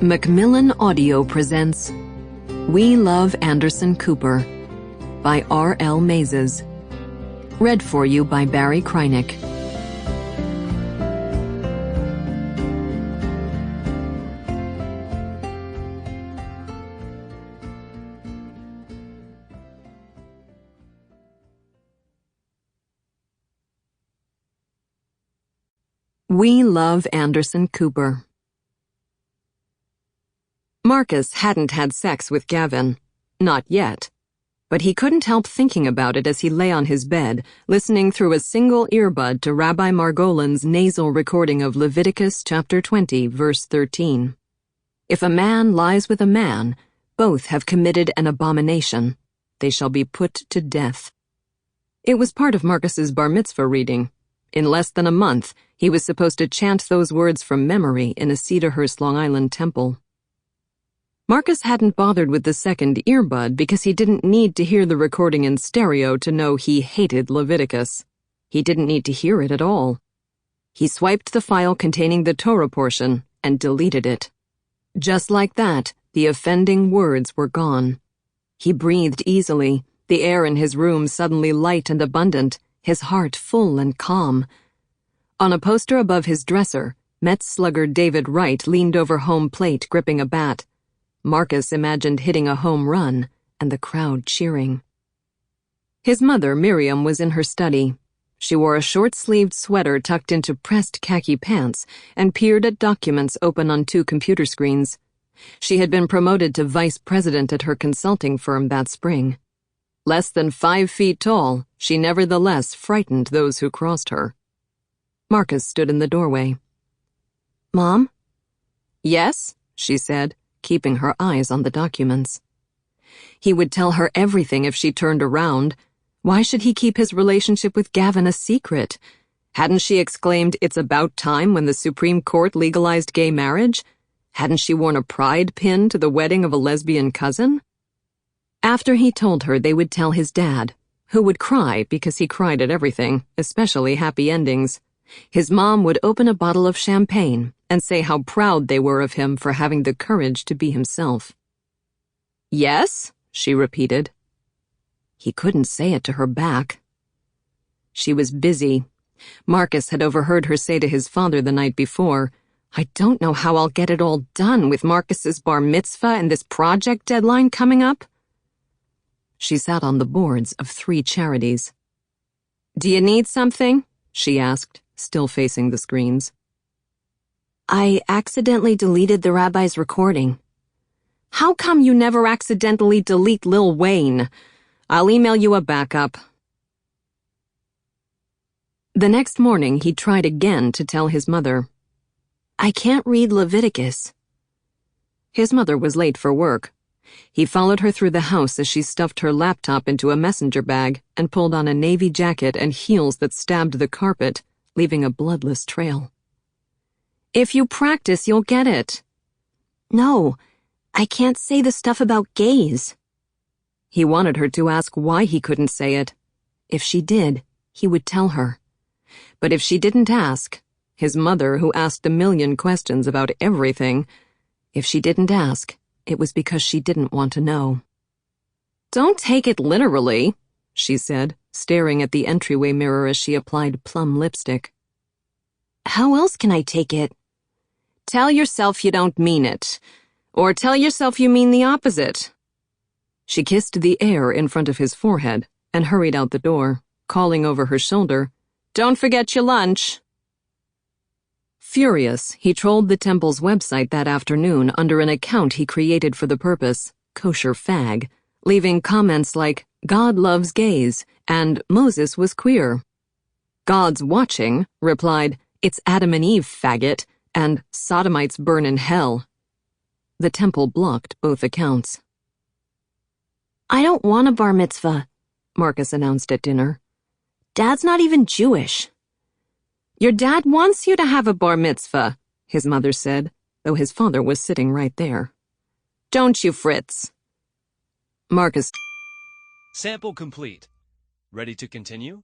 Macmillan Audio presents We Love Anderson Cooper by R.L. Maizes. Read for you by Barrie Kreinik. We Love Anderson Cooper. Marcus hadn't had sex with Gavin. Not yet. But he couldn't help thinking about it as he lay on his bed, listening through a single earbud to Rabbi Margolin's nasal recording of Leviticus chapter 20, verse 13. If a man lies with a man, both have committed an abomination. They shall be put to death. It was part of Marcus's bar mitzvah reading. In less than a month, he was supposed to chant those words from memory in a Cedarhurst, Long Island temple. Marcus hadn't bothered with the second earbud because he didn't need to hear the recording in stereo to know he hated Leviticus. He didn't need to hear it at all. He swiped the file containing the Torah portion and deleted it. Just like that, the offending words were gone. He breathed easily, the air in his room suddenly light and abundant, his heart full and calm. On a poster above his dresser, Mets slugger David Wright leaned over home plate gripping a bat. Marcus imagined hitting a home run and the crowd cheering. His mother, Miriam, was in her study. She wore a short-sleeved sweater tucked into pressed khaki pants and peered at documents open on 2 computer screens. She had been promoted to vice president at her consulting firm that spring. Less than 5 feet tall, she nevertheless frightened those who crossed her. Marcus stood in the doorway. "Mom?" "Yes," she said, keeping her eyes on the documents. He would tell her everything if she turned around. Why should he keep his relationship with Gavin a secret? Hadn't she exclaimed, "It's about time," when the Supreme Court legalized gay marriage? Hadn't she worn a pride pin to the wedding of a lesbian cousin? After he told her, they would tell his dad, who would cry because he cried at everything, especially happy endings. His mom would open a bottle of champagne and say how proud they were of him for having the courage to be himself. "Yes?" she repeated. He couldn't say it to her back. She was busy. Marcus had overheard her say to his father the night before, "I don't know how I'll get it all done with Marcus's bar mitzvah and this project deadline coming up." She sat on the boards of 3 charities. "Do you need something?" she asked, still facing the screens. "I accidentally deleted the rabbi's recording." "How come you never accidentally delete Lil Wayne? I'll email you a backup." The next morning, he tried again to tell his mother. "I can't read Leviticus." His mother was late for work. He followed her through the house as she stuffed her laptop into a messenger bag and pulled on a navy jacket and heels that stabbed the carpet, leaving a bloodless trail. "If you practice, you'll get it." "No, I can't say the stuff about gays." He wanted her to ask why he couldn't say it. If she did, he would tell her. But if she didn't ask, his mother, who asked a million questions about everything, if she didn't ask, it was because she didn't want to know. "Don't take it literally," she said, staring at the entryway mirror as she applied plum lipstick. "How else can I take it?" "Tell yourself you don't mean it. Or tell yourself you mean the opposite." She kissed the air in front of his forehead and hurried out the door, calling over her shoulder, "Don't forget your lunch." Furious, he trolled the temple's website that afternoon under an account he created for the purpose, Kosher Fag, leaving comments like, "God loves gays," and "Moses was queer." God's Watching replied, "It's Adam and Eve, faggot," and "Sodomites burn in hell." The temple blocked both accounts. "I don't want a bar mitzvah," Marcus announced at dinner. "Dad's not even Jewish." "Your dad wants you to have a bar mitzvah," his mother said, though his father was sitting right there. "Don't you, Fritz?" Marcus. Sample complete. Ready to continue?